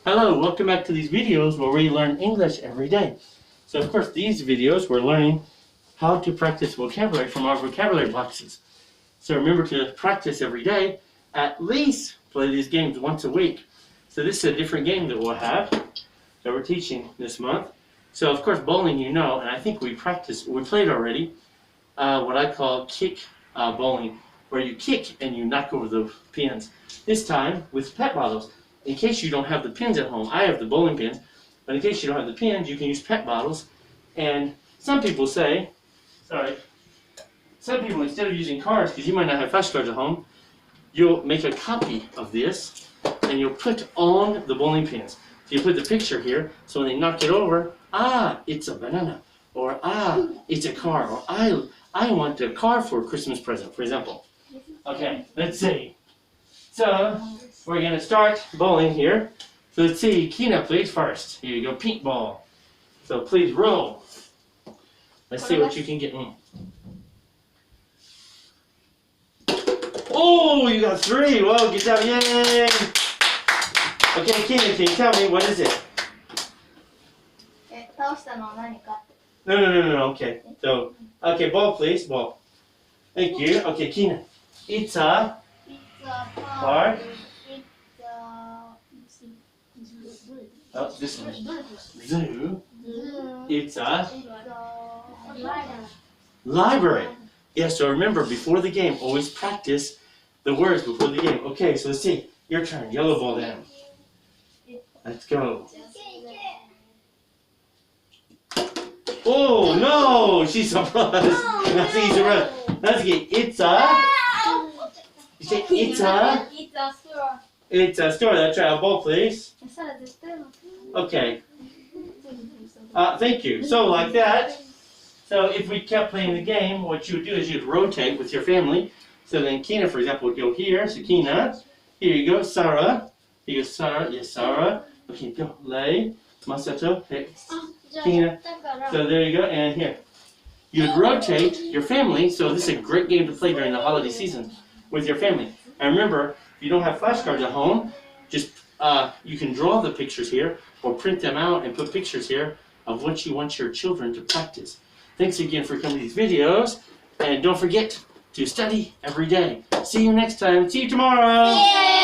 Hello, welcome back to these videos where we learn English every day. So of course these videos we're learning how to practice vocabulary from our vocabulary boxes. So remember to practice every day, at least play these games once a week. So this is a different game that we'll have that we're teaching this month. So of course bowling you know, and I think we played already, what I call kick bowling, where you kick and you knock over the pins. This time with pet bottles. In case you don't have the pins at home, I have the bowling pins, but in case you don't have the pins, you can use pet bottles. And some people say, some people instead of using cards, because you might not have flashcards at home, you'll make a copy of this and you'll put on the bowling pins. So you put the picture here, so when they knock it over, it's a banana, or it's a car, or I want a car for a Christmas present, for example. Okay, let's see. So, we're going to start bowling here. So let's see, Kina, please, first. Here you go, pink ball. So please roll. Let's see what you can get. Oh, you got 3. Whoa, good job, yay! Okay, Kina, can you tell me, what is it? No, okay. So, okay, ball, please, ball. Thank you. Okay, Kina. It's a car. Oh, this one. Zoo. It's a library. Yeah, so remember, before the game, always practice the words before the game. Okay, so let's see. Your turn. Yellow ball down. Let's go. Oh, no! She's surprised. Let's see, let's get it's a. You say it's a. It's a store. That's right. A ball, please. Okay. Thank you. So like that. So if we kept playing the game, what you would do is you'd rotate with your family. So then Kina, for example, would go here. So Kina, here you go. Sarah. Here you go. Sarah. Yes, Sarah. Okay, go. Lei. Masato. Hey. Kina. So there you go. And here. You'd rotate your family. So this is a great game to play during the holiday season with your family. And remember, if you don't have flashcards at home, just you can draw the pictures here or print them out and put pictures here of what you want your children to practice. Thanks again for coming to these videos, and don't forget to study every day. See you next time. See you tomorrow. Yay!